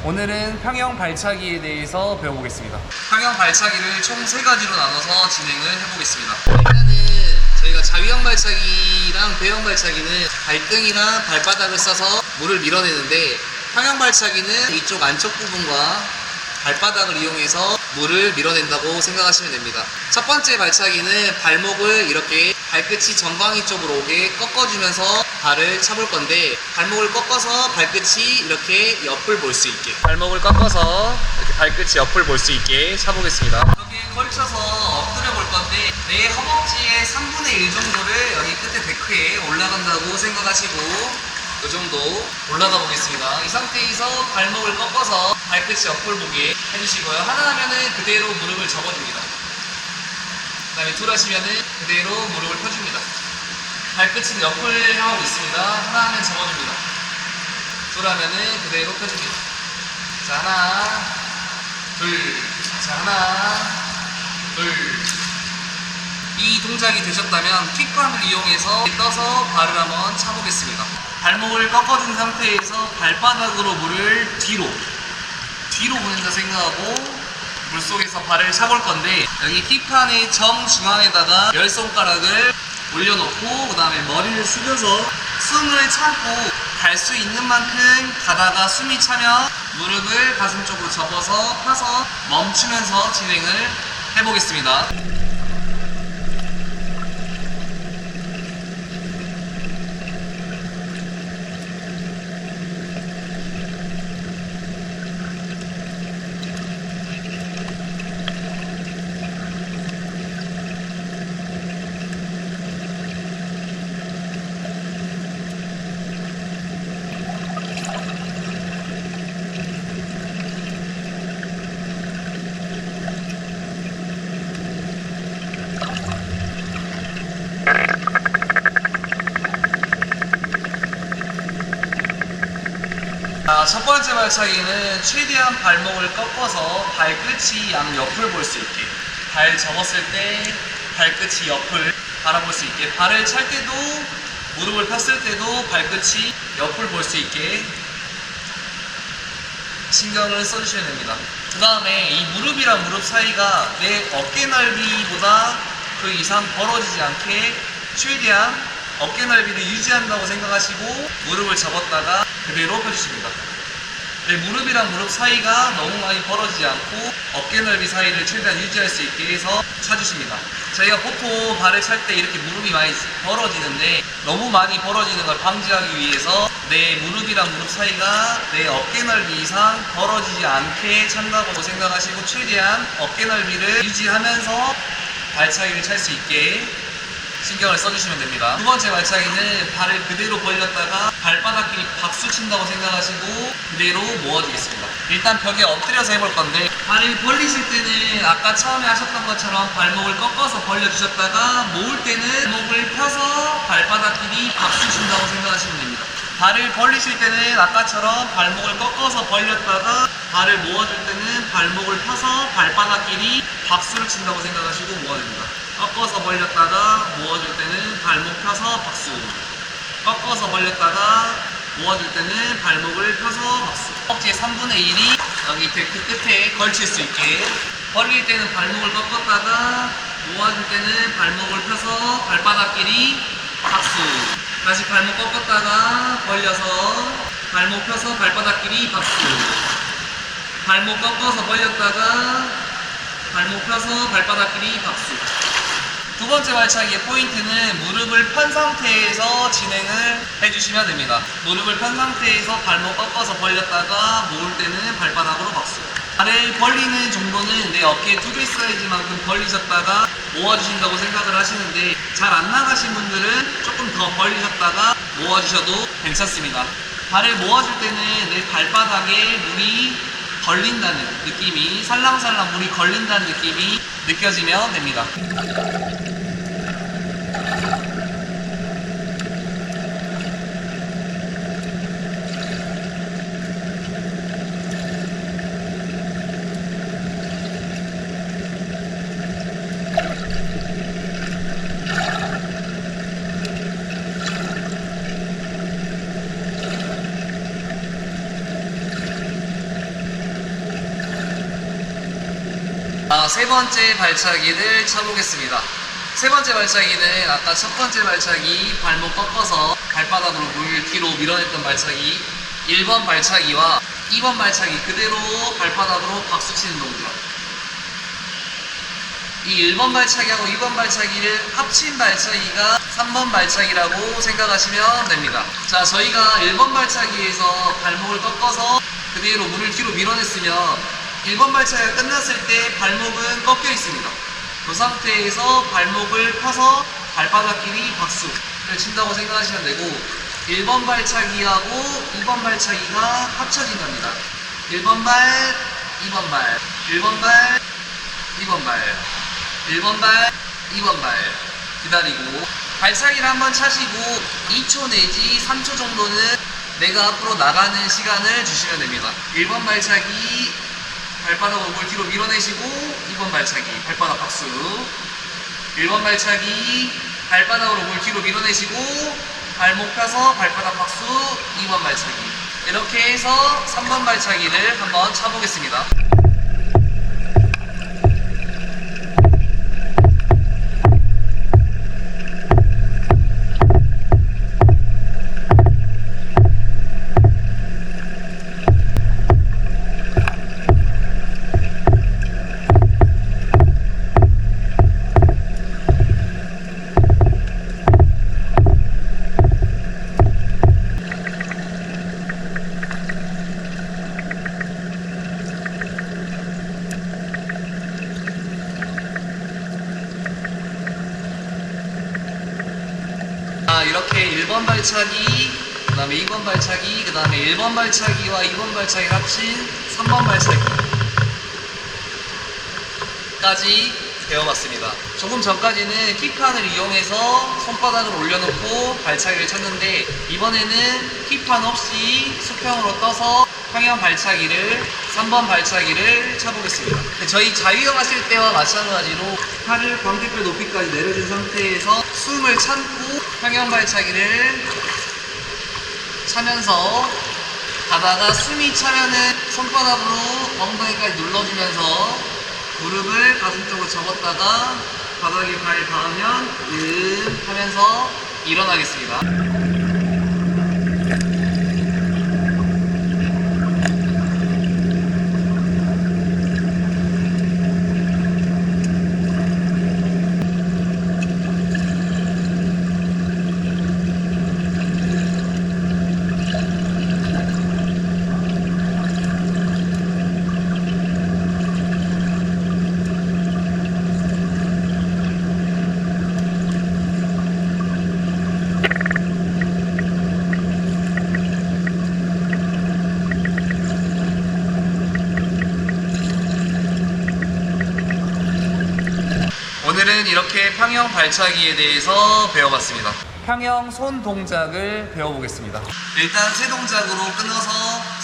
오늘은 평형 발차기에 대해서 배워보겠습니다. 평형 발차기를 총 3가지로 나눠서 진행을 해보겠습니다. 일단은 저희가 자유형 발차기랑 배형 발차기는 발등이랑 발바닥을 써서 물을 밀어내는데, 평형 발차기는 이쪽 안쪽 부분과 발바닥을 이용해서 물을 밀어낸다고 생각하시면 됩니다. 첫 번째 발차기는 발목을 이렇게 발끝이 전방위 쪽으로 오게 꺾어주면서 발을 차볼 건데, 발목을 꺾어서 발끝이 이렇게 옆을 볼 수 있게, 발목을 꺾어서 이렇게 발끝이 옆을 볼 수 있게 차보겠습니다. 이렇게 걸쳐서 엎드려 볼 건데, 내 허벅지의 3분의 1 정도를 여기 끝에 데크에 올라간다고 생각하시고 이 정도 올라가 보겠습니다. 이 상태에서 발목을 꺾어서 발끝이 옆을 보게 해주시고요. 하나 하면은 그대로 무릎을 접어줍니다. 그 다음에 둘 하시면은 그대로 무릎을 펴줍니다. 발끝은 옆을 향하고 있습니다. 하나 하면 접어줍니다. 둘 하면은 그대로 펴줍니다. 자, 하나, 둘, 자, 하나, 둘. 이 동작이 되셨다면 킥감을 이용해서 떠서 발을 한번 차보겠습니다. 발목을 꺾어준 상태에서 발바닥으로 물을 뒤로 보낸다 생각하고 물속에서 발을 차볼 건데, 여기 힙판의 정중앙에다가 10손가락을 올려놓고 그 다음에 머리를 숙여서 숨을 참고 갈 수 있는 만큼 가다가 숨이 차면 무릎을 가슴 쪽으로 접어서 펴서 멈추면서 진행을 해보겠습니다. 첫 번째 발차기는 최대한 발목을 꺾어서 발끝이 양옆을 볼 수 있게, 발 접었을 때 발끝이 옆을 바라볼 수 있게, 발을 찰 때도 무릎을 폈을 때도 발끝이 옆을 볼 수 있게 신경을 써주셔야 됩니다. 그 다음에 이 무릎이랑 무릎 사이가 내 어깨 넓이보다 그 이상 벌어지지 않게 최대한 어깨 넓이를 유지한다고 생각하시고 무릎을 접었다가 그대로 펴주십니다. 네, 무릎이랑 무릎 사이가 너무 많이 벌어지지 않고 어깨 넓이 사이를 최대한 유지할 수 있게 해서 차주십니다. 저희가 보통 발을 찰 때 이렇게 무릎이 많이 벌어지는데, 너무 많이 벌어지는 걸 방지하기 위해서 내 무릎이랑 무릎 사이가 내 어깨 넓이 이상 벌어지지 않게 찬다고 생각하시고 최대한 어깨 넓이를 유지하면서 발차기를 찰 수 있게 신경을 써주시면 됩니다. 두 번째 발차기는 발을 그대로 벌렸다가 발바닥끼리 박수 친다고 생각하시고 그대로 모아주겠습니다. 일단 벽에 엎드려서 해볼 건데, 발을 벌리실 때는 아까 처음에 하셨던 것처럼 발목을 꺾어서 벌려주셨다가 모을 때는 목을 펴서 발바닥끼리 박수 친다고 생각하시면 됩니다. 발을 벌리실 때는 아까처럼 발목을 꺾어서 벌렸다가 발을 모아줄 때는 발목을 펴서 발바닥끼리 박수를 친다고 생각하시고 모아줍니다. 꺾어서 벌렸다가 모아줄 때는 발목 펴서 박수, 꺾어서 벌렸다가 모아줄 때는 발목을 펴서 박수. 허벅지의 3분의 1이 여기 데크 끝에 걸칠 수 있게, 벌릴 때는 발목을 꺾었다가 모아줄 때는 발목을 펴서 발바닥끼리 박수, 다시 발목 꺾었다가 벌려서 발목 펴서 발바닥끼리 박수, 발목 꺾어서 벌렸다가 발목 펴서 발바닥끼리 박수. 두 번째 발차기의 포인트는 무릎을 편 상태에서 진행을 해주시면 됩니다. 무릎을 편 상태에서 발목 꺾어서 벌렸다가 모을 때는 발바닥으로 박수. 발을 벌리는 정도는 내 어깨 2배 사이즈만큼 벌리셨다가 모아주신다고 생각을 하시는데, 잘 안 나가신 분들은 조금 더 벌리셨다가 모아주셔도 괜찮습니다. 발을 모아줄 때는 내 발바닥에 물이 걸린다는 느낌이, 살랑살랑 물이 걸린다는 느낌이 느껴지면 됩니다. 세 번째 발차기를 쳐보겠습니다. 세 번째 발차기는 아까 첫 번째 발차기 발목 꺾어서 발바닥으로 물 뒤로 밀어냈던 발차기 1번 발차기와 2번 발차기 그대로 발바닥으로 박수 치는 동작. 이 1번 발차기하고 2번 발차기를 합친 발차기가 3번 발차기라고 생각하시면 됩니다. 자, 저희가 1번 발차기에서 발목을 꺾어서 그대로 물을 뒤로 밀어냈으면 1번 발차기가 끝났을 때 발목은 꺾여 있습니다. 그 상태에서 발목을 펴서 발바닥끼리 박수를 친다고 생각하시면 되고 1번 발차기하고 2번 발차기가 합쳐진 겁니다. 1번 발, 2번 발, 1번 발, 2번 발, 1번 발, 2번 발 기다리고 발차기를 한번 차시고 2초 내지 3초 정도는 내가 앞으로 나가는 시간을 주시면 됩니다. 1번 발차기 발바닥으로 물 뒤로 밀어내시고 2번 발차기 발바닥 박수 1번 발차기 발바닥으로 물 뒤로 밀어내시고 발목 펴서 발바닥 박수 2번 발차기 이렇게 해서 3번 발차기를 한번 차보겠습니다. 이렇게 1번 발차기, 그 다음에 2번 발차기, 그 다음에 1번 발차기와 2번 발차기 합친 3번 발차기까지 배워봤습니다. 조금 전까지는 킥판을 이용해서 손바닥을 올려놓고 발차기를 쳤는데 이번에는 킥판 없이 수평으로 떠서 평형 발차기를 3번 발차기를 쳐보겠습니다. 저희 자유형 하실 때와 마찬가지로 팔을 광대뼈 높이까지 내려준 상태에서 숨을 참고 평형 발차기를 차면서 가다가 숨이 차면은 손바닥으로 엉덩이까지 눌러주면서 무릎을 가슴 쪽으로 접었다가 바닥에 발 닿으면 하면서 일어나겠습니다. 오늘은 이렇게 평형 발차기에 대해서 배워봤습니다. 평형 손 동작을 배워보겠습니다. 일단 세 동작으로 끊어서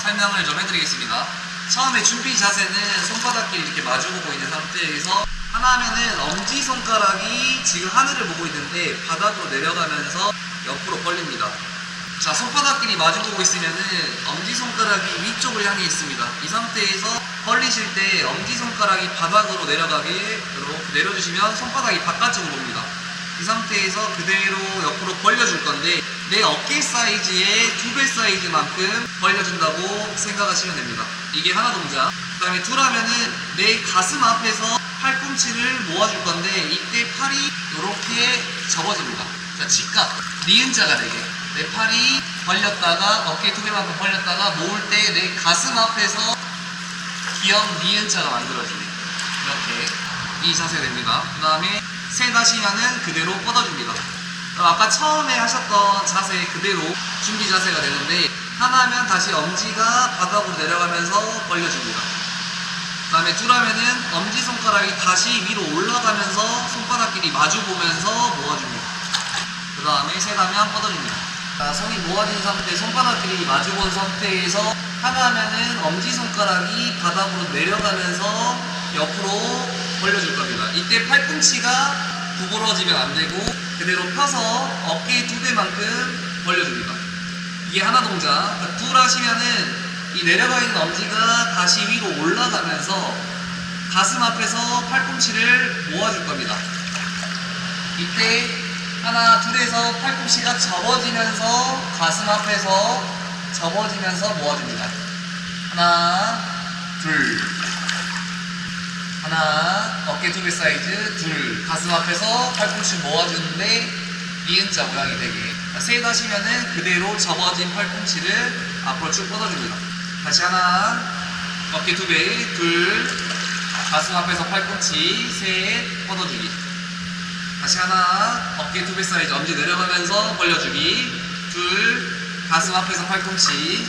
설명을 좀 해드리겠습니다. 처음에 준비 자세는 손바닥끼리 이렇게 마주보고 있는 상태에서 하나면은 엄지손가락이 지금 하늘을 보고 있는데 바닥으로 내려가면서 옆으로 벌립니다. 자, 손바닥끼리 마주보고 있으면은 엄지손가락이 위쪽을 향해 있습니다. 이 상태에서 벌리실 때 엄지손가락이 바닥으로 내려가게 이렇게 내려주시면 손바닥이 바깥쪽으로 옵니다. 이 상태에서 그대로 옆으로 벌려줄 건데 내 어깨 사이즈의 2배 사이즈만큼 벌려준다고 생각하시면 됩니다. 이게 하나 동작. 그 다음에 둘 하면은 내 가슴 앞에서 팔꿈치를 모아줄 건데 이때 팔이 이렇게 접어집니다. 자, 직각, 니은자가 되게 내 팔이 벌렸다가 어깨 2배만큼 벌렸다가 모을 때 내 가슴 앞에서 기역 니은자가 만들어지네. 이렇게 이 자세 됩니다. 그 다음에 셋 하시면은 그대로 뻗어줍니다. 아까 처음에 하셨던 자세 그대로 준비 자세가 되는데 하나면 다시 엄지가 바닥으로 내려가면서 벌려줍니다. 그 다음에 둘 하면은 엄지손가락이 다시 위로 올라가면서 손바닥끼리 마주보면서 모아줍니다. 그 다음에 셋 하면 뻗어줍니다. 자, 손이 모아진 상태, 손바닥끼리 마주본 상태에서 하나 하면은 엄지손가락이 바닥으로 내려가면서 옆으로 벌려줄 겁니다. 이때 팔꿈치가 구부러지면 안 되고 그대로 펴서 어깨 2배만큼 벌려줍니다. 이게 하나 동작. 둘 하시면은 이 내려가 있는 엄지가 다시 위로 올라가면서 가슴 앞에서 팔꿈치를 모아줄 겁니다. 이때 하나, 둘에서 팔꿈치가 접어지면서 가슴 앞에서 접어지면서 모아줍니다. 하나, 둘. 하나, 어깨 두 배 사이즈, 둘. 가슴 앞에서 팔꿈치 모아주는데 니은자 모양이 되게. 셋 하시면은 그대로 접어진 팔꿈치를 앞으로 쭉 뻗어줍니다. 다시 하나, 어깨 두 배, 둘. 가슴 앞에서 팔꿈치, 셋, 뻗어주기. 다시 하나, 어깨 두 배 사이즈, 엄지 내려가면서 벌려주기. 둘, 가슴 앞에서 팔꿈치,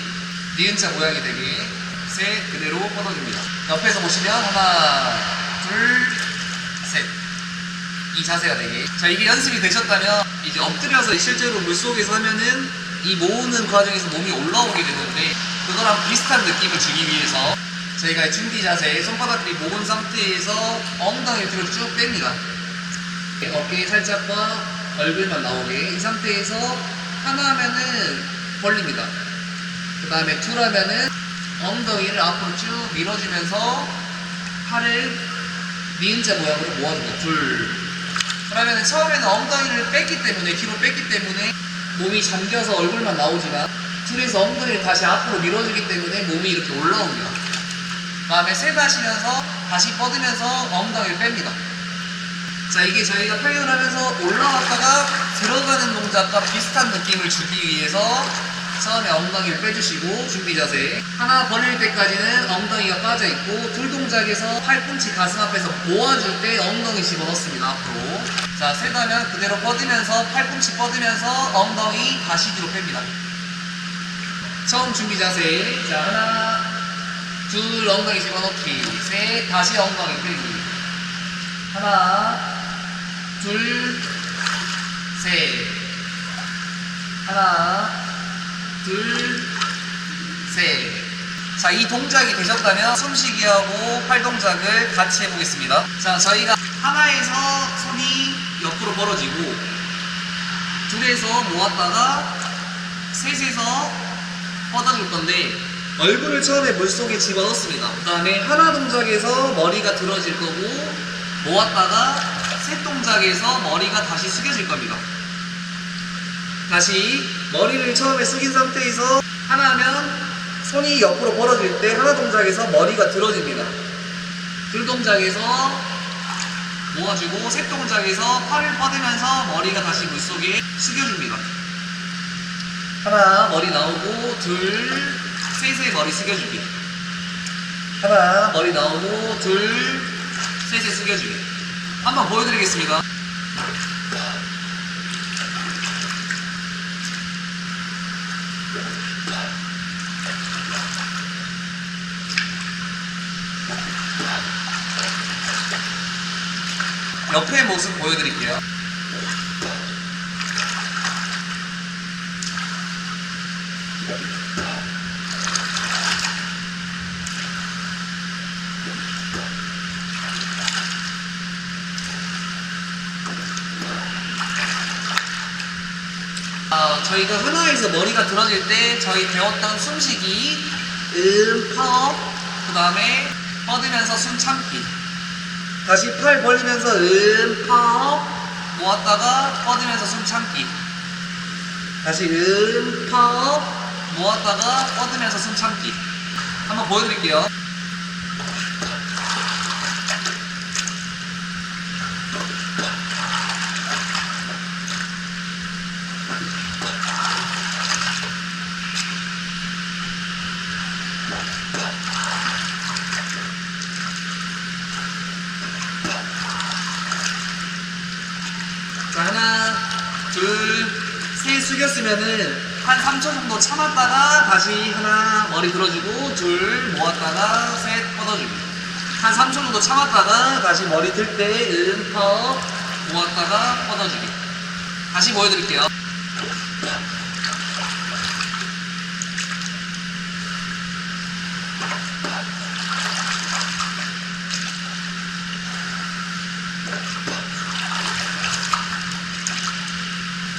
니은자 모양이 되게. 셋, 그대로 뻗어줍니다. 옆에서 보시면 하나, 둘, 셋. 이 자세가 되게. 자, 이게 연습이 되셨다면 이제 엎드려서 실제로 물속에서 하면은 이 모으는 과정에서 몸이 올라오게 되는데 그거랑 비슷한 느낌을 주기 위해서 저희가 준비 자세, 손바닥들이 모은 상태에서 엉덩이를 뒤로 쭉 뺍니다. 어깨 살짝과 얼굴만 나오게. 이 상태에서 하나 하면은 벌립니다. 그 다음에 둘 하면은 엉덩이를 앞으로 쭉 밀어주면서 팔을 니은자 모양으로 모아줍니다. 둘. 그러면 처음에는 엉덩이를 뺐기 때문에, 뒤로 뺐기 때문에 몸이 잠겨서 얼굴만 나오지만 둘에서 엉덩이를 다시 앞으로 밀어주기 때문에 몸이 이렇게 올라옵니다. 그 다음에 셋 하시면서 다시 뻗으면서 엉덩이를 뺍니다. 자, 이게 저희가 표현을 하면서 올라왔다가 들어가는 동작과 비슷한 느낌을 주기 위해서 처음에 엉덩이를 빼주시고 준비 자세. 하나 벌릴 때까지는 엉덩이가 빠져있고 둘 동작에서 팔꿈치 가슴 앞에서 모아줄 때 엉덩이 집어넣습니다. 앞으로. 자, 셋 하면 그대로 뻗으면서 팔꿈치 뻗으면서 엉덩이 다시 뒤로 뺍니다. 처음 준비 자세. 자, 하나, 둘, 엉덩이 집어넣기. 셋, 다시 엉덩이 빼기. 하나, 둘, 셋. 하나, 둘, 셋. 자, 이 동작이 되셨다면 숨쉬기하고 팔 동작을 같이 해보겠습니다. 자, 저희가 하나에서 손이 옆으로 벌어지고 둘에서 모았다가 셋에서 뻗어줄 건데 얼굴을 처음에 물속에 집어넣습니다. 그 다음에 하나 동작에서 머리가 들어질 거고 모았다가 셋 동작에서 머리가 다시 숙여질 겁니다. 다시 머리를 처음에 숙인 상태에서 하나 하면 손이 옆으로 벌어질 때 하나 동작에서 머리가 들어집니다. 둘 동작에서 모아주고 셋 동작에서 팔을 뻗으면서 머리가 다시 물속에 숙여줍니다. 하나 머리 나오고 둘 셋에 머리 숙여주기. 하나 머리 나오고 둘 셋에 숙여주기. 한번 보여드리겠습니다. 옆의 모습 보여드릴게요. 저희가 하나에서 머리가 들어질 때 저희 배웠던 숨쉬기, 퍽, 그 다음에 뻗으면서 숨 참기. 다시 팔 벌리면서 퍽 모았다가 뻗으면서 숨 참기. 다시 퍽 모았다가 뻗으면서 숨 참기. 한번 보여드릴게요. 자, 하나, 둘, 셋 숙였으면은 한 3초 정도 참았다가 다시 하나 머리 들어주고 둘 모았다가 셋 뻗어주기. 한 3초 정도 참았다가 다시 머리 들 때 퍽 모았다가 뻗어주기. 다시 보여드릴게요.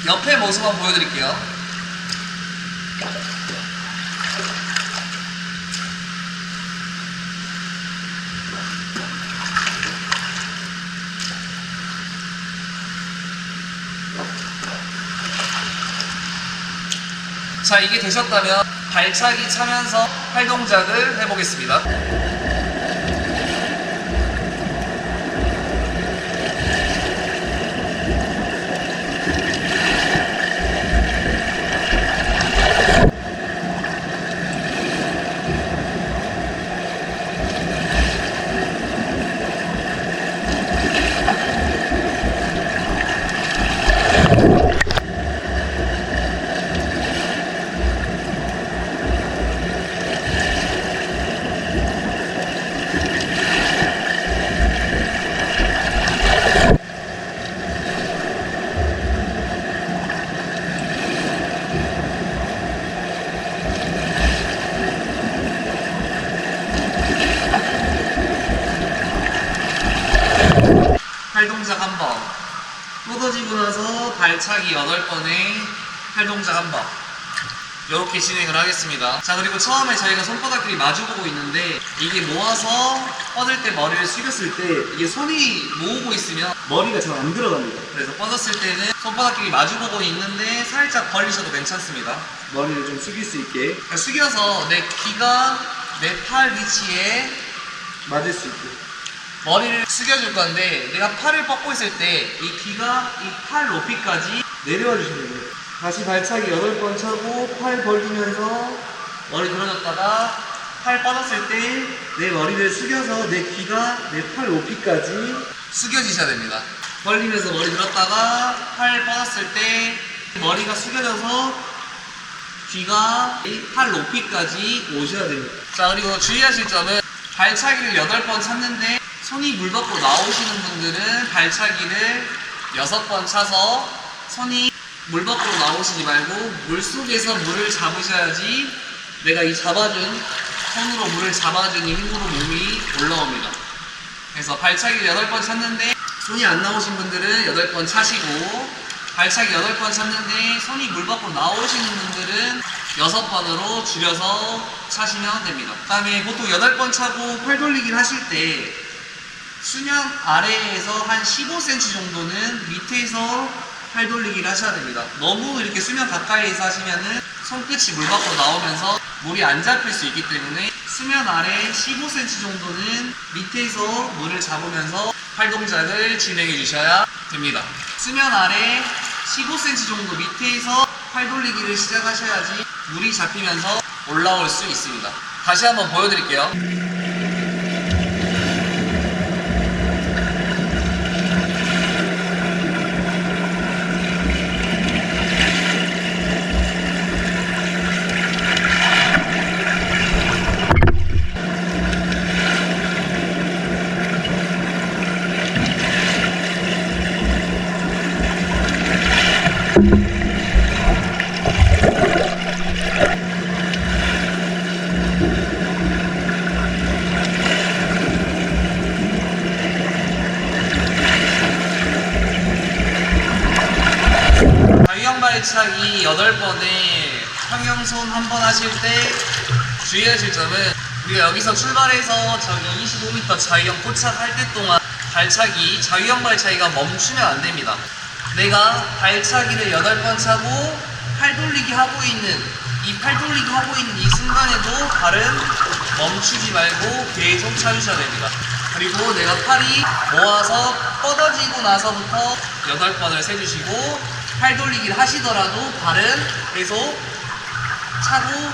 옆에 모습 한번 보여드릴게요. 자, 이게 되셨다면 발차기 차면서 팔 동작을 해보겠습니다. 팔 동작 한 번, 뻗어지고 나서 발차기 8번에 팔 동작 한 번, 이렇게 진행을 하겠습니다. 자, 그리고 처음에 저희가 손바닥끼리 마주보고 있는데 이게 모아서 뻗을 때 머리를 숙였을 때 이게 손이 모으고 있으면 머리가 잘 안 들어갑니다. 그래서 뻗었을 때는 손바닥끼리 마주보고 있는데 살짝 벌리셔도 괜찮습니다. 머리를 좀 숙일 수 있게. 그러니까 숙여서 내 귀가 내 팔 위치에 맞을 수 있게 머리를 숙여줄 건데, 내가 팔을 뻗고 있을 때 이 귀가 이 팔 높이까지 내려와 주시면 돼요. 다시 발차기 8번 차고 팔 벌리면서 머리 들어줬다가 팔 뻗었을 때 내 머리를 숙여서 내 귀가 내 팔 높이까지 숙여지셔야 됩니다. 벌리면서 머리 들었다가 팔 뻗었을 때 머리가 숙여져서 귀가 이 팔 높이까지 오셔야 됩니다. 자, 그리고 주의하실 점은 발차기를 8번 찼는데 손이 물 밖으로 나오시는 분들은 발차기를 6번 차서 손이 물 밖으로 나오시지 말고 물속에서 물을 잡으셔야지 내가 이 잡아준, 손으로 물을 잡아준 이 힘으로 몸이 올라옵니다. 그래서 발차기를 8번 찼는데 손이 안 나오신 분들은 8번 차시고, 발차기 8번 찼는데 손이 물 밖으로 나오시는 분들은 6번으로 줄여서 차시면 됩니다. 그 다음에 보통 8번 차고 팔 돌리기를 하실 때 수면 아래에서 한 15cm 정도는 밑에서 팔 돌리기를 하셔야 됩니다. 너무 이렇게 수면 가까이에서 하시면은 손끝이 물 밖으로 나오면서 물이 안 잡힐 수 있기 때문에 수면 아래 15cm 정도는 밑에서 물을 잡으면서 팔 동작을 진행해 주셔야 됩니다. 수면 아래 15cm 정도 밑에서 팔 돌리기를 시작하셔야지 물이 잡히면서 올라올 수 있습니다. 다시 한번 보여드릴게요. 발차기 8번에 평형손 한 번 하실 때 주의하실 점은, 우리가 여기서 출발해서 저기 25m 자유형 포착할 때 동안 발차기, 자유형 발차기가 멈추면 안 됩니다. 내가 발차기를 8번 차고 팔 돌리기 하고 있는 이 순간에도 발은 멈추지 말고 계속 차주셔야 됩니다. 그리고 내가 팔이 모아서 뻗어지고 나서부터 8번을 세주시고, 팔 돌리기를 하시더라도 발은 계속 차고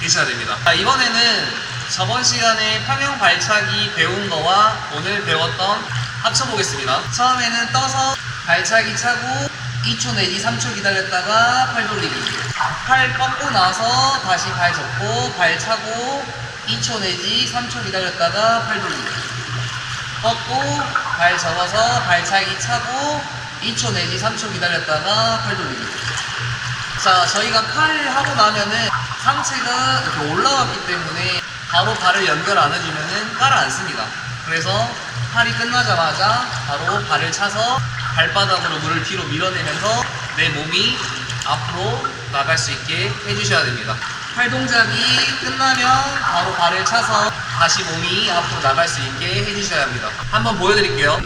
계셔야 됩니다. 자, 이번에는 저번 시간에 평형 발차기 배운 거와 오늘 배웠던 합쳐보겠습니다. 처음에는 떠서 발차기 차고 2초 내지 3초 기다렸다가 팔 돌리기, 팔 뻗고 나서 다시 발 접고 발 차고 2초 내지 3초 기다렸다가 팔 돌리기, 뻗고 발 접어서 발차기 차고 2초 내지 3초 기다렸다가 팔 돌리기. 자, 저희가 팔을 하고 나면은 상체가 이렇게 올라왔기 때문에 바로 발을 연결 안 해주면은 깔아 앉습니다. 그래서 팔이 끝나자마자 바로 발을 차서 발바닥으로 물을 뒤로 밀어내면서 내 몸이 앞으로 나갈 수 있게 해주셔야 됩니다. 팔 동작이 끝나면 바로 발을 차서 다시 몸이 앞으로 나갈 수 있게 해주셔야 합니다. 한번 보여드릴게요.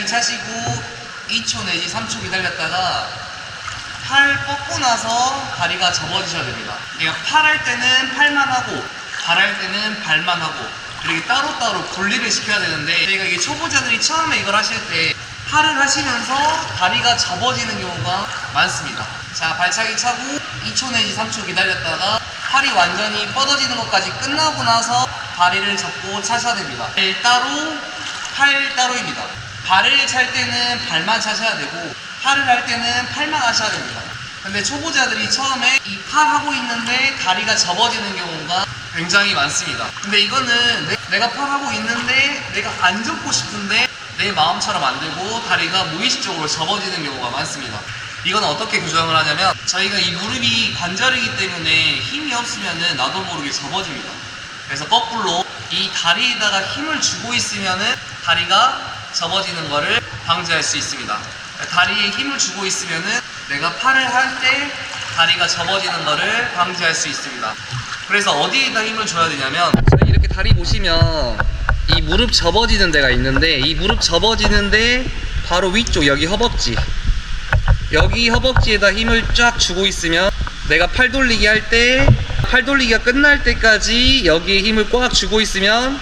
차시고 2초 내지 3초 기다렸다가 팔 뻗고 나서 다리가 접어지셔야 됩니다. 그러니까 팔 할 때는 팔만 하고 발 할 때는 발만 하고 이렇게 따로따로 분리를 시켜야 되는데 저희가 이게 초보자들이 처음에 이걸 하실 때 팔을 하시면서 다리가 접어지는 경우가 많습니다. 자, 발차기 차고 2초 내지 3초 기다렸다가 팔이 완전히 뻗어지는 것까지 끝나고 나서 다리를 접고 차셔야 됩니다. 발 따로, 팔 따로입니다. 발을 찰 때는 발만 차셔야 되고 팔을 할 때는 팔만 하셔야 됩니다. 근데 초보자들이 처음에 이 팔 하고 있는데 다리가 접어지는 경우가 굉장히 많습니다. 근데 이거는 내가 팔 하고 있는데 내가 안 접고 싶은데 내 마음처럼 안 되고 다리가 무의식적으로 접어지는 경우가 많습니다. 이건 어떻게 교정을 하냐면 저희가 이 무릎이 관절이기 때문에 힘이 없으면은 나도 모르게 접어집니다. 그래서 거꾸로 이 다리에다가 힘을 주고 있으면은 다리가 접어지는 거를 방지할 수 있습니다. 다리에 힘을 주고 있으면은 내가 팔을 할 때 다리가 접어지는 거를 방지할 수 있습니다. 그래서 어디에다 힘을 줘야 되냐면 이렇게 다리 보시면 이 무릎 접어지는 데가 있는데 이 무릎 접어지는데 바로 위쪽 여기 허벅지 여기 허벅지에다 힘을 쫙 주고 있으면 내가 팔 돌리기 할 때 팔 돌리기가 끝날 때까지 여기에 힘을 꽉 주고 있으면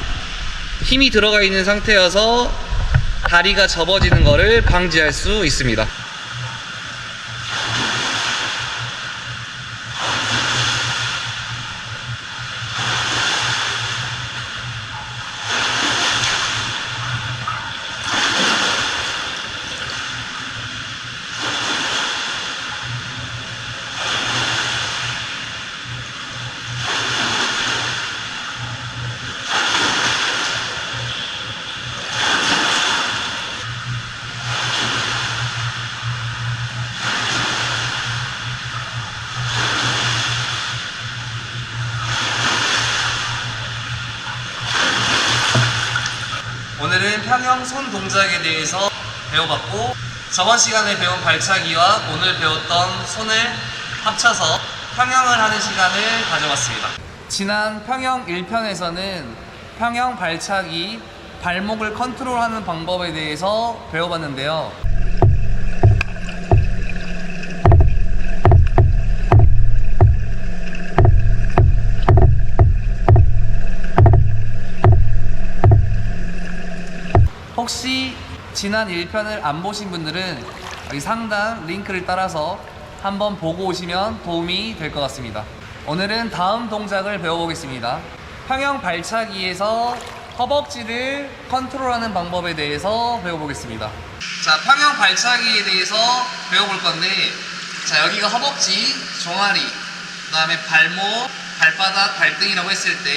힘이 들어가 있는 상태여서 다리가 접어지는 거를 방지할 수 있습니다. 오늘은 평형 손 동작에 대해서 배워봤고 저번 시간에 배운 발차기와 오늘 배웠던 손을 합쳐서 평형을 하는 시간을 가져봤습니다. 지난 평형 1편에서는 평형 발차기 발목을 컨트롤하는 방법에 대해서 배워봤는데요. 혹시 지난 1편을 안 보신 분들은 여기 상단 링크를 따라서 한번 보고 오시면 도움이 될 것 같습니다. 오늘은 다음 동작을 배워보겠습니다. 평형 발차기에서 허벅지를 컨트롤하는 방법에 대해서 배워보겠습니다. 자, 평형 발차기에 대해서 배워볼 건데 자, 여기가 허벅지, 종아리, 그 다음에 발목, 발바닥, 발등이라고 했을 때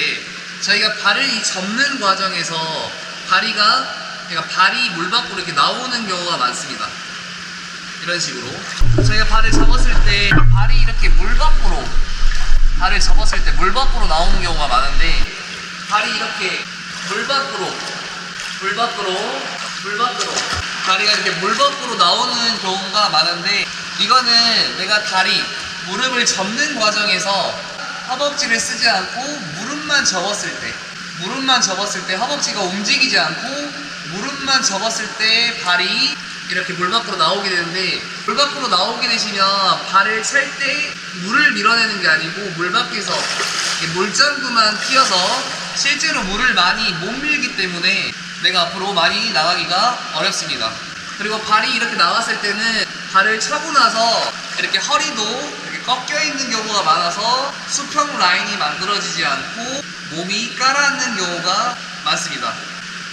저희가 발을 이 접는 과정에서 그러니까 발이 물 밖으로 이렇게 나오는 경우가 많습니다. 이런 식으로 저희가 발을 접었을 때 발이 이렇게 발을 접었을 때 물 밖으로 나오는 경우가 많은데 발이 이렇게 물 밖으로 다리가 이렇게 물 밖으로 나오는 경우가 많은데 이거는 내가 무릎을 접는 과정에서 허벅지를 쓰지 않고 무릎만 접었을 때 허벅지가 움직이지 않고 무릎만 접었을 때 발이 이렇게 물 밖으로 나오게 되는데 물 밖으로 나오게 되시면 발을 찰 때 물을 밀어내는 게 아니고 물 밖에서 물장구만 튀어서 실제로 물을 많이 못 밀기 때문에 내가 앞으로 많이 나가기가 어렵습니다. 그리고 발이 이렇게 나갔을 때는 발을 차고 나서 이렇게 허리도 이렇게 꺾여 있는 경우가 많아서 수평 라인이 만들어지지 않고 몸이 깔아앉는 경우가 많습니다.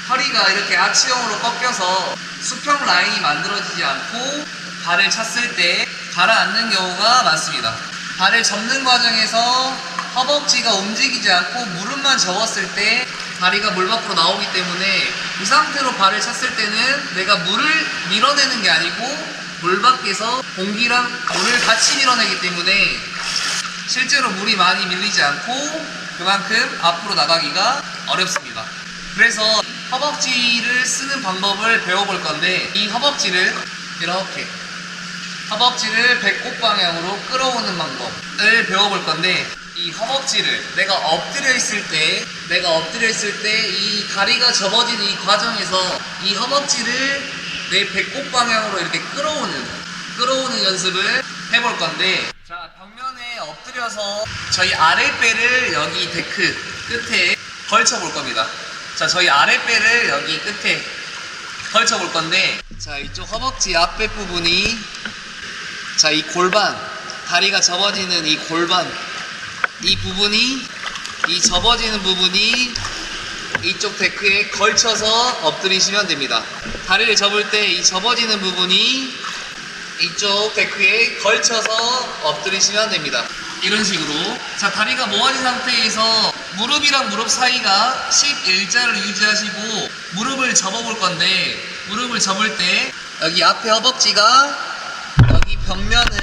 허리가 이렇게 아치형으로 꺾여서 수평 라인이 만들어지지 않고 발을 찼을 때 가라앉는 경우가 많습니다. 발을 접는 과정에서 허벅지가 움직이지 않고 무릎만 접었을 때 다리가 물 밖으로 나오기 때문에 이 상태로 발을 찼을 때는 내가 물을 밀어내는 게 아니고 물 밖에서 공기랑 물을 같이 밀어내기 때문에 실제로 물이 많이 밀리지 않고 그만큼 앞으로 나가기가 어렵습니다. 그래서 허벅지를 쓰는 방법을 배워볼 건데 이 허벅지를 이렇게 배꼽 방향으로 끌어오는 방법을 배워볼 건데 이 허벅지를 내가 엎드려 있을 때 이 다리가 접어지는 이 과정에서 이 허벅지를 내 배꼽 방향으로 이렇게 끌어오는 연습을 해볼 건데, 자, 벽면에 엎드려서 저희 아랫배를 여기 데크 끝에 걸쳐 볼 겁니다. 자, 저희 아랫배를 여기 끝에 걸쳐 볼 건데, 자, 이쪽 허벅지 앞배 부분이, 자, 이 골반, 다리가 접어지는 이 골반, 이 부분이, 이 접어지는 부분이 이쪽 데크에 걸쳐서 엎드리시면 됩니다. 다리를 접을 때 이 접어지는 부분이 이쪽 데크에 걸쳐서 엎드리시면 됩니다. 이런 식으로. 자, 다리가 모아진 상태에서 무릎이랑 무릎 사이가 11자를 유지하시고 무릎을 접어볼 건데, 무릎을 접을 때 여기 앞에 허벅지가 여기 벽면을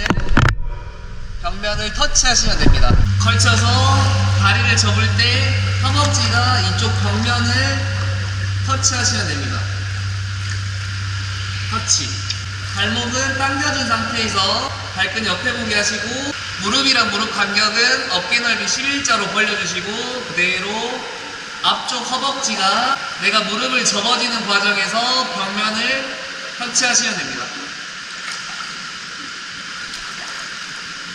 터치하시면 됩니다. 걸쳐서 다리를 접을 때 허벅지가 이쪽 벽면을 터치하시면 됩니다. 터치. 발목은 당겨진 상태에서 발끈 옆에 보게 하시고, 무릎이랑 무릎 간격은 어깨 넓이 11자로 벌려주시고, 그대로 앞쪽 허벅지가 내가 무릎을 접어지는 과정에서 벽면을 터치하시면 됩니다.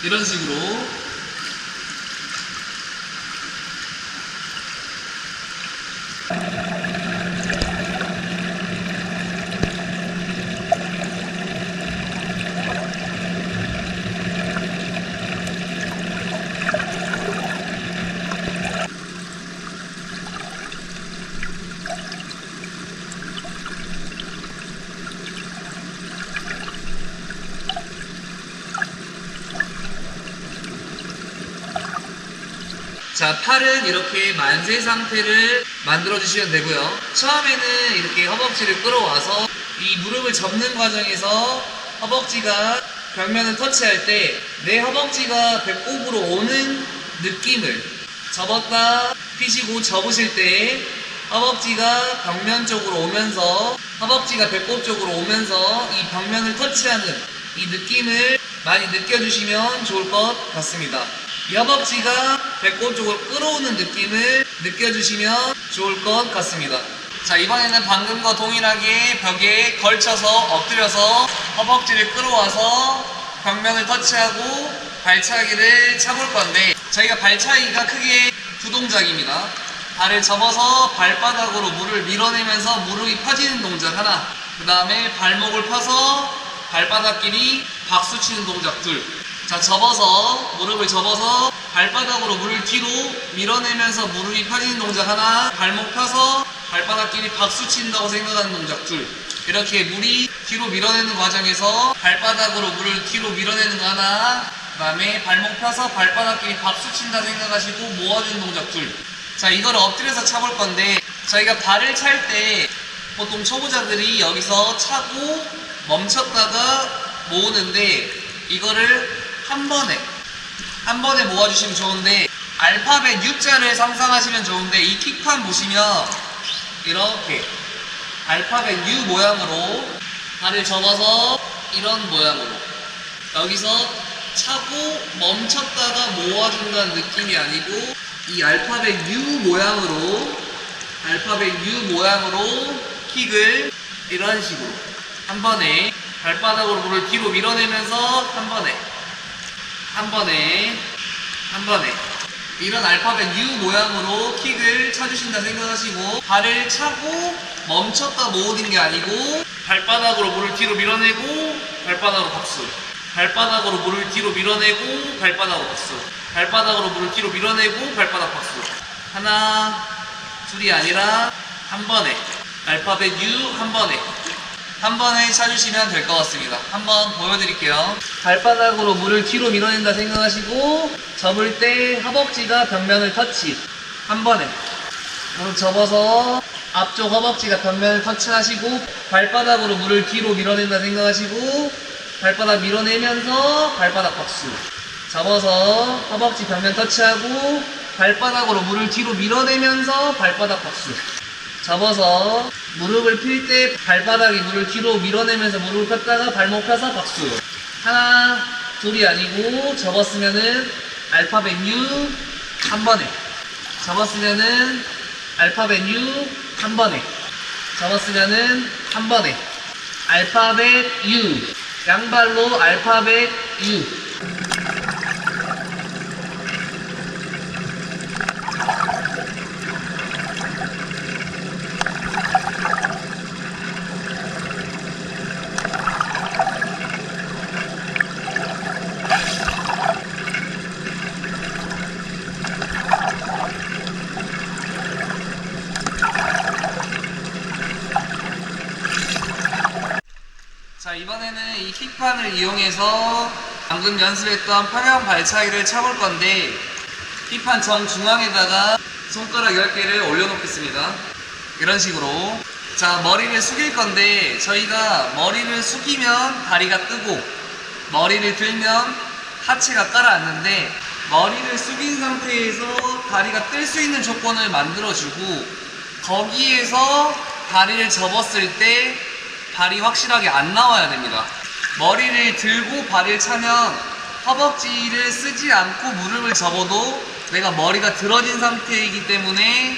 이런 식으로. 자, 팔은 이렇게 만세 상태를 만들어 주시면 되고요. 처음에는 이렇게 허벅지를 끌어와서 이 무릎을 접는 과정에서 허벅지가 벽면을 터치할 때 내 허벅지가 배꼽으로 오는 느낌을, 접었다 피시고 접으실 때 허벅지가 벽면 쪽으로 오면서, 허벅지가 배꼽 쪽으로 오면서 이 벽면을 터치하는 이 느낌을 많이 느껴주시면 좋을 것 같습니다. 이 허벅지가 배꼽 쪽으로 끌어오는 느낌을 느껴주시면 좋을 것 같습니다. 자, 이번에는 방금과 동일하게 벽에 걸쳐서 엎드려서 허벅지를 끌어와서 벽면을 터치하고 발차기를 차볼 건데, 저희가 발차기가 크게 두 동작입니다. 발을 접어서 발바닥으로 물을 밀어내면서 무릎이 펴지는 동작 하나, 그 다음에 발목을 펴서 발바닥끼리 박수 치는 동작 둘. 자, 접어서, 무릎을 접어서 발바닥으로 물을 뒤로 밀어내면서 무릎이 펴지는 동작 하나, 발목 펴서 발바닥끼리 박수 친다고 생각하는 동작 둘. 이렇게 물이 뒤로 밀어내는 과정에서 발바닥으로 물을 뒤로 밀어내는 거 하나, 그 다음에 발목 펴서 발바닥끼리 박수 친다 생각하시고 모아주는 동작 둘. 자, 이거를 엎드려서 차볼 건데, 저희가 발을 찰 때 보통 초보자들이 여기서 차고 멈췄다가 모으는데, 이거를 한 번에 모아주시면 좋은데, 알파벳 U자를 상상하시면 좋은데, 이 킥판 보시면 이렇게 알파벳 U 모양으로 발을 접어서 이런 모양으로 여기서 차고 멈췄다가 모아준다는 느낌이 아니고, 이 알파벳 U 모양으로 킥을 이런 식으로 한 번에 발바닥으로 물을 뒤로 밀어내면서 한 번에 이런 알파벳 U 모양으로 킥을 차주신다 생각하시고, 발을 차고 멈췄다 모으는 게 아니고, 발바닥으로 물을 뒤로 밀어내고 발바닥으로 박수, 발바닥으로 물을 뒤로 밀어내고 발바닥으로 박수, 발바닥으로 물을 뒤로 밀어내고 발바닥 박수. 하나 둘이 아니라 한 번에 알파벳 U 한 번에 차주시면 될 것 같습니다. 한번 보여드릴게요. 발바닥으로 물을 뒤로 밀어낸다 생각하시고, 접을 때 허벅지가 벽면을 터치. 한 번에 무릎 접어서 앞쪽 허벅지가 벽면을 터치하시고, 발바닥으로 물을 뒤로 밀어낸다 생각하시고 발바닥 밀어내면서 발바닥 박수. 접어서 허벅지 벽면 터치하고 발바닥으로 물을 뒤로 밀어내면서 발바닥 박수. 접어서 무릎을 필 때 발바닥이 물을 뒤로 밀어내면서 무릎을 폈다가 발목 펴서 박수. 하나 둘이 아니고, 접었으면은 알파벳 U 한 번에, 접었으면은 알파벳 U 한 번에, 접었으면은 한 번에, 알파벳 U. 양발로 알파벳 U. 자, 이번에는 이 킥판을 이용해서 방금 연습했던 평형 발차기를 차볼 건데, 킥판 정중앙에다가 손가락 10개를 올려놓겠습니다. 이런 식으로. 자, 머리를 숙일 건데, 저희가 머리를 숙이면 다리가 뜨고, 머리를 들면 하체가 깔아앉는데, 머리를 숙인 상태에서 다리가 뜰 수 있는 조건을 만들어주고, 거기에서 다리를 접었을 때 발이 확실하게 안 나와야 됩니다. 머리를 들고 발을 차면 허벅지를 쓰지 않고 무릎을 접어도 내가 머리가 들어진 상태이기 때문에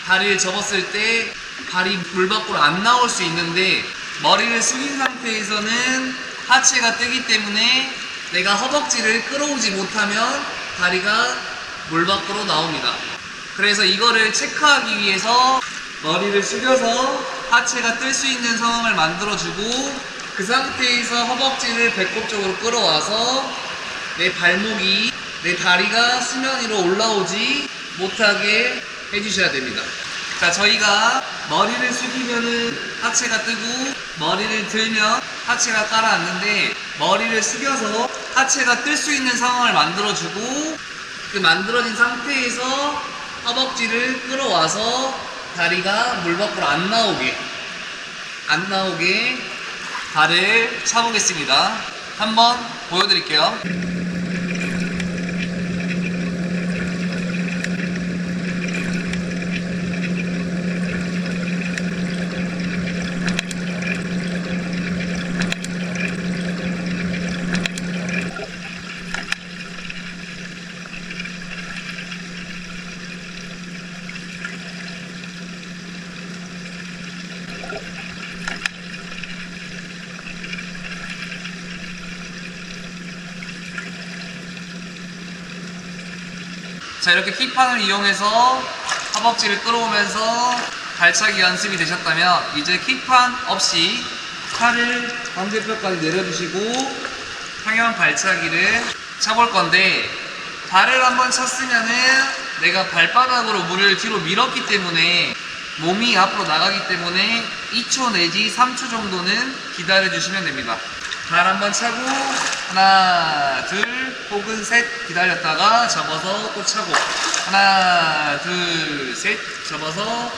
다리를 접었을 때 발이 물 밖으로 안 나올 수 있는데, 머리를 숙인 상태에서는 하체가 뜨기 때문에 내가 허벅지를 끌어오지 못하면 다리가 물 밖으로 나옵니다. 그래서 이거를 체크하기 위해서 머리를 숙여서 하체가 뜰 수 있는 상황을 만들어주고, 그 상태에서 허벅지를 배꼽 쪽으로 끌어와서 내 발목이, 내 다리가 수면 위로 올라오지 못하게 해주셔야 됩니다. 자, 저희가 머리를 숙이면은 하체가 뜨고, 머리를 들면 하체가 깔아앉는데, 머리를 숙여서 하체가 뜰 수 있는 상황을 만들어주고, 그 만들어진 상태에서 허벅지를 끌어와서 다리가 물 밖으로 안 나오게 발을 차보겠습니다. 한번 보여드릴게요. 자, 이렇게 킥판을 이용해서 허벅지를 끌어오면서 발차기 연습이 되셨다면, 이제 킥판 없이 팔을 광대뼈까지 내려주시고 평형 발차기를 차볼 건데, 발을 한번 찼으면은 내가 발바닥으로 물을 뒤로 밀었기 때문에 몸이 앞으로 나가기 때문에 2초 내지 3초 정도는 기다려 주시면 됩니다. 발 한번 차고 하나 둘 혹은 셋 기다렸다가 접어서 또 차고 하나 둘 셋 접어서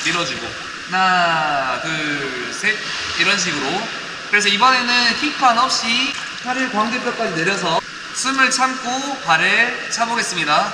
밀어주고 하나 둘 셋 이런 식으로. 그래서 이번에는 킥판 없이 팔을 광대뼈까지 내려서 숨을 참고 발을 차보겠습니다.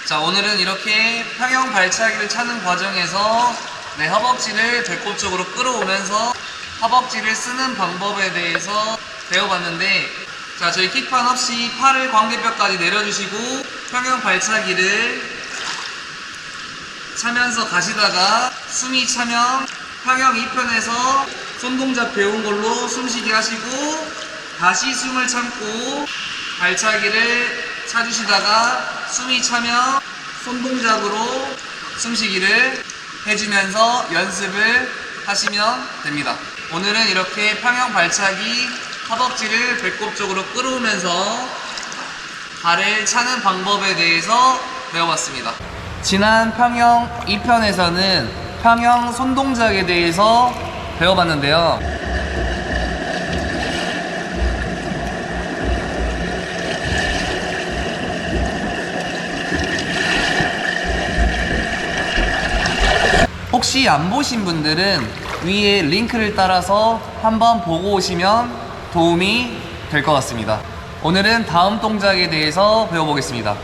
자, 오늘은 이렇게 평형 발차기를 차는 과정에서 내 허벅지를 배꼽 쪽으로 끌어오면서 허벅지를 쓰는 방법에 대해서 배워봤는데, 자, 저희 킥판 없이 팔을 광대뼈까지 내려주시고 평형 발차기를 차면서 가시다가 숨이 차면 평형 2편에서 손동작 배운 걸로 숨쉬기 하시고, 다시 숨을 참고 발차기를 차주시다가 숨이 차면 손동작으로 숨쉬기를 해주면서 연습을 하시면 됩니다. 오늘은 이렇게 평형 발차기 허벅지를 배꼽 쪽으로 끌어오면서 발을 차는 방법에 대해서 배워봤습니다. 지난 평형 2편에서는 평형 손동작에 대해서 배워봤는데요. 혹시 안 보신 분들은 위에 링크를 따라서 한번 보고 오시면 도움이 될 것 같습니다. 오늘은 다음 동작에 대해서 배워보겠습니다.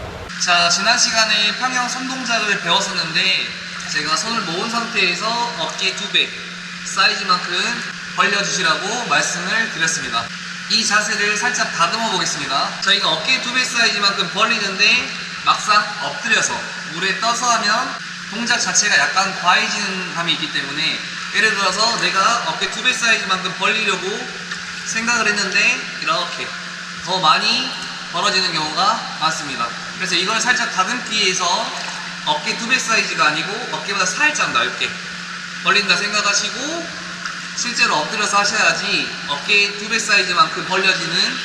자, 지난 시간에 평형 손 동작을 배웠었는데 제가 손을 모은 상태에서 어깨 2배 사이즈만큼 벌려주시라고 말씀을 드렸습니다. 이 자세를 살짝 다듬어 보겠습니다. 저희가 어깨 2배 사이즈만큼 벌리는데 막상 엎드려서 물에 떠서 하면 동작 자체가 약간 과해지는 감이 있기 때문에, 예를 들어서 내가 어깨 2배 사이즈만큼 벌리려고 생각을 했는데 이렇게 더 많이 벌어지는 경우가 많습니다. 그래서 이걸 살짝 다듬기 위해서 어깨 2배 사이즈가 아니고 어깨보다 살짝 넓게 벌린다 생각하시고 실제로 엎드려서 하셔야지 어깨 2배 사이즈만큼 벌려지는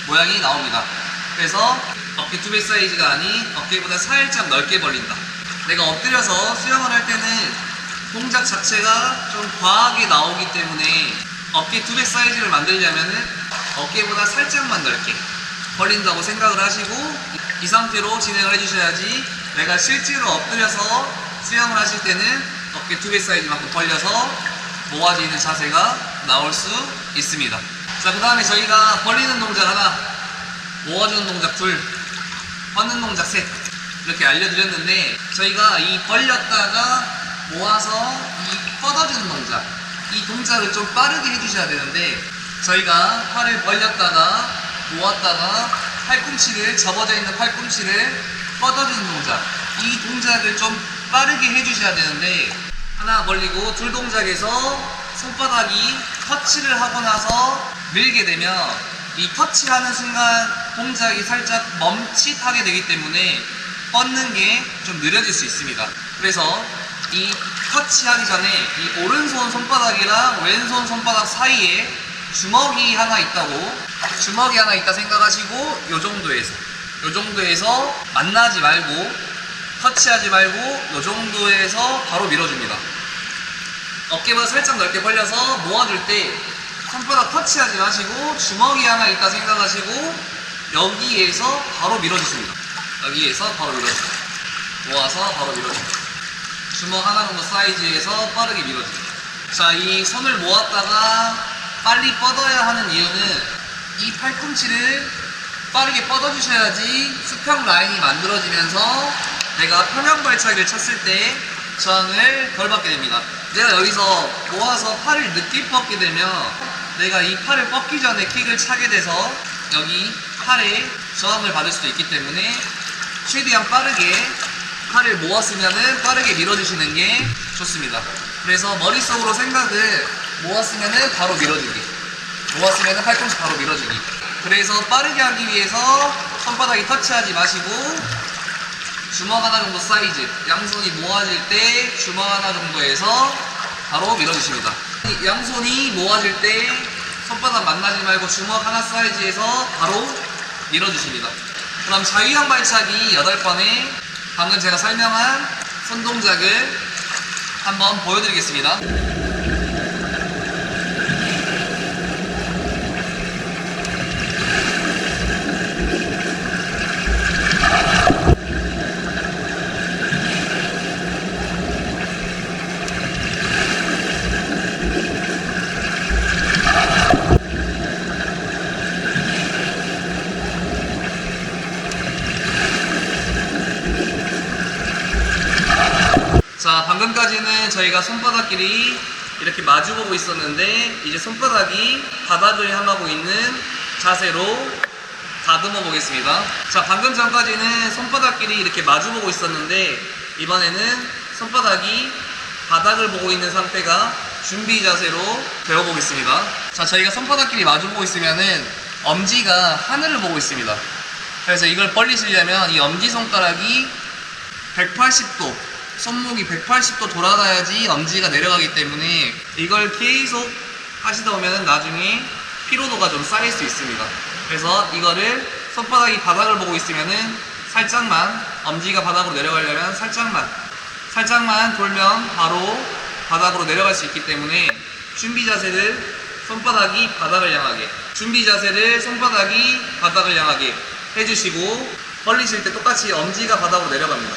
모양이 나옵니다. 그래서 어깨 2배 사이즈가 아닌 어깨보다 살짝 넓게 벌린다. 내가 엎드려서 수영을 할 때는 동작 자체가 좀 과하게 나오기 때문에 어깨 2배 사이즈를 만들려면은 어깨보다 살짝만 넓게 벌린다고 생각을 하시고 이 상태로 진행을 해주셔야지 내가 실제로 엎드려서 수영을 하실 때는 어깨 2배 사이즈만큼 벌려서 모아지는 자세가 나올 수 있습니다. 자, 그 다음에 저희가 벌리는 동작 하나, 모아주는 동작 둘, 뻗는 동작 셋 이렇게 알려드렸는데, 저희가 이 벌렸다가 모아서 이 뻗어주는 동작, 이 동작을 좀 빠르게 해주셔야 되는데, 저희가 팔을 벌렸다가 모았다가 팔꿈치를, 접어져 있는 팔꿈치를 뻗어주는 동작, 이 동작을 좀 빠르게 해주셔야 되는데, 하나 벌리고 둘 동작에서 손바닥이 터치를 하고 나서 밀게 되면 이 터치하는 순간 동작이 살짝 멈칫하게 되기 때문에 뻗는 게 좀 느려질 수 있습니다. 그래서 이 터치하기 전에 이 오른손 손바닥이랑 왼손 손바닥 사이에 주먹이 하나 있다 생각하시고 요 정도에서 만나지 말고 터치하지 말고 요 정도에서 바로 밀어줍니다. 어깨보다 살짝 넓게 벌려서 모아줄 때 손바닥 터치하지 마시고 주먹이 하나 있다 생각하시고 여기에서 바로 밀어주십니다. 여기에서 바로 밀어줍니다. 모아서 바로 밀어줍니다. 주먹 하나 정도 사이즈에서 빠르게 밀어줍니다. 자, 이 손을 모았다가 빨리 뻗어야 하는 이유는 이 팔꿈치를 빠르게 뻗어주셔야지 수평 라인이 만들어지면서 내가 평형 발차기를 쳤을 때 저항을 덜 받게 됩니다. 내가 여기서 모아서 팔을 늦게 뻗게 되면 내가 이 팔을 뻗기 전에 킥을 차게 돼서 여기 팔에 저항을 받을 수도 있기 때문에 최대한 빠르게 팔을 모았으면은 빠르게 밀어주시는 게 좋습니다. 그래서 머릿속으로 생각을 모았으면은 바로 밀어주기, 모았으면은 팔꿈치 바로 밀어주기. 그래서 빠르게 하기 위해서 손바닥이 터치하지 마시고 주먹 하나 정도 사이즈, 양손이 모아질 때 주먹 하나 정도에서 바로 밀어주십니다. 양손이 모아질 때 손바닥 만나지 말고 주먹 하나 사이즈에서 바로 밀어주십니다. 그럼 자유형 발차기 8번에 방금 제가 설명한 손 동작을 한번 보여드리겠습니다. 자, 방금까지는 저희가 손바닥끼리 이렇게 마주보고 있었는데 이제 손바닥이 바닥을 향하고 있는 자세로 다듬어 보겠습니다. 자, 방금 전까지는 손바닥끼리 이렇게 마주보고 있었는데 이번에는 손바닥이 바닥을 보고 있는 상태가 준비 자세로 배워보겠습니다. 자, 저희가 손바닥끼리 마주보고 있으면은 엄지가 하늘을 보고 있습니다. 그래서 이걸 벌리시려면 이 엄지손가락이 180도, 손목이 180도 돌아가야지 엄지가 내려가기 때문에 이걸 계속 하시다 보면 나중에 피로도가 좀 쌓일 수 있습니다. 그래서 이거를 손바닥이 바닥을 보고 있으면은 살짝만, 엄지가 바닥으로 내려가려면 살짝만 돌면 바로 바닥으로 내려갈 수 있기 때문에 준비 자세를 손바닥이 바닥을 향하게 해주시고 벌리실 때 똑같이 엄지가 바닥으로 내려갑니다.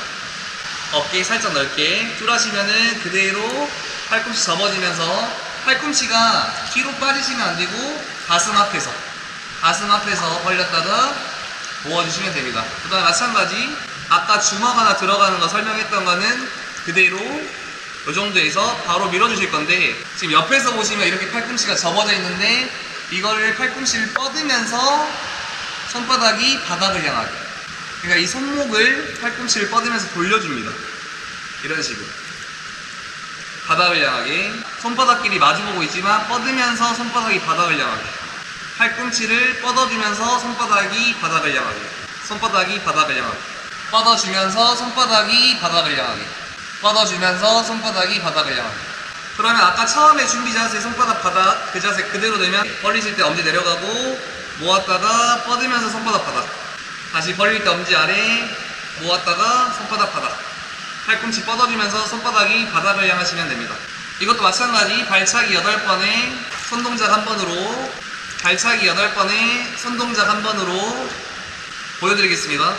어깨 살짝 넓게 뚫으시면은 그대로 팔꿈치 접어지면서 팔꿈치가 뒤로 빠지시면 안 되고 가슴 앞에서 벌렸다가 모아주시면 됩니다. 그 다음에 마찬가지 아까 주먹 하나 들어가는 거 설명했던 거는 그대로 이 정도에서 바로 밀어주실 건데 지금 옆에서 보시면 이렇게 팔꿈치가 접어져 있는데 이거를 팔꿈치를 뻗으면서 손바닥이 바닥을 향하게, 그러니까 이 손목을 팔꿈치를 뻗으면서 돌려줍니다. 이런 식으로 바닥을 향하게, 손바닥끼리 마주보고 있지만 뻗으면서 손바닥이 바닥을 향하게, 팔꿈치를 뻗어주면서 손바닥이 바닥을 향하게, 손바닥이 바닥을 향하게, 뻗어주면서 손바닥이 바닥을 향하게, 뻗어주면서 손바닥이 바닥을 향하게. 그러면 아까 처음에 준비 자세 손바닥 바닥 그 자세 그대로 되면 벌리실 때 엄지 내려가고 모았다가 뻗으면서 손바닥 바닥, 다시 벌릴 때 엄지 아래 모았다가 손바닥 바닥, 팔꿈치 뻗어주면서 손바닥이 바닥을 향하시면 됩니다. 이것도 마찬가지 발차기 8번에 손동작 1번으로, 발차기 8번에 손동작 1번으로 보여드리겠습니다.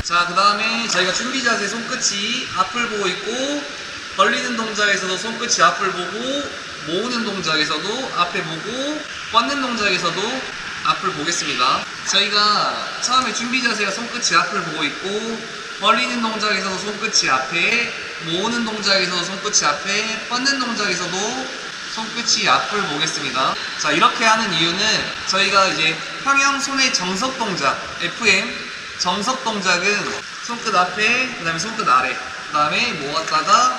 자, 그 다음에 저희가 준비 자세 손끝이 앞을 보고 있고, 벌리는 동작에서도 손끝이 앞을 보고, 모으는 동작에서도 앞에 보고, 뻗는 동작에서도 앞을 보겠습니다. 저희가 처음에 준비 자세가 손끝이 앞을 보고 있고, 벌리는 동작에서도 손끝이 앞에, 모으는 동작에서도 손끝이 앞에, 뻗는 동작에서도 손끝이 앞을 보겠습니다. 자, 이렇게 하는 이유는 저희가 이제 평형 손의 정석 동작, FM 정석 동작은 손끝 앞에, 그 다음에 손끝 아래, 그 다음에 모았다가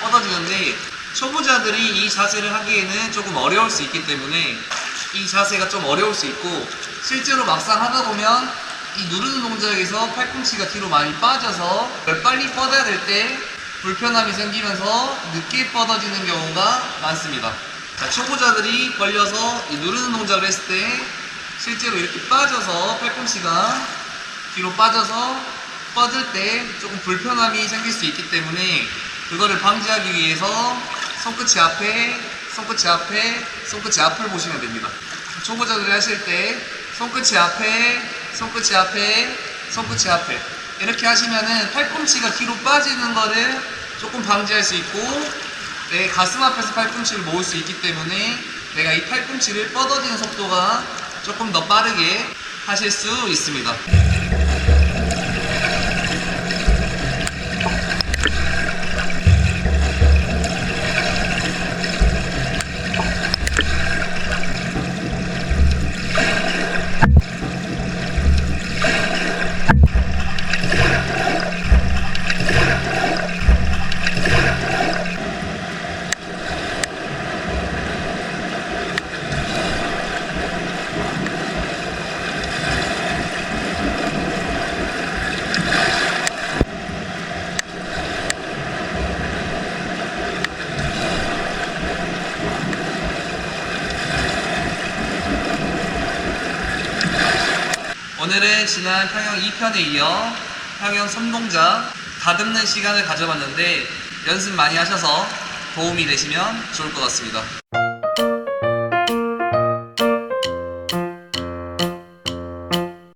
뻗어주는데 초보자들이 이 자세를 하기에는 조금 어려울 수 있기 때문에 이 자세가 좀 어려울 수 있고, 실제로 막상 하다 보면 이 누르는 동작에서 팔꿈치가 뒤로 많이 빠져서 빨리 뻗어야 될 때 불편함이 생기면서 늦게 뻗어지는 경우가 많습니다. 자, 초보자들이 벌려서 이 누르는 동작을 했을 때 실제로 이렇게 빠져서 팔꿈치가 뒤로 빠져서 뻗을 때 조금 불편함이 생길 수 있기 때문에 그거를 방지하기 위해서 손끝이 앞에, 손끝이 앞에, 손끝이 앞을 보시면 됩니다. 초보자들이 하실 때 손끝이 앞에, 손끝이 앞에, 손끝이 앞에 이렇게 하시면은 팔꿈치가 뒤로 빠지는 거를 조금 방지할 수 있고, 내 가슴 앞에서 팔꿈치를 모을 수 있기 때문에 내가 이 팔꿈치를 뻗어지는 속도가 조금 더 빠르게 하실 수 있습니다. 오늘은 지난 평형 2편에 이어 평형 손동작 다듬는 시간을 가져봤는데 연습 많이 하셔서 도움이 되시면 좋을 것 같습니다.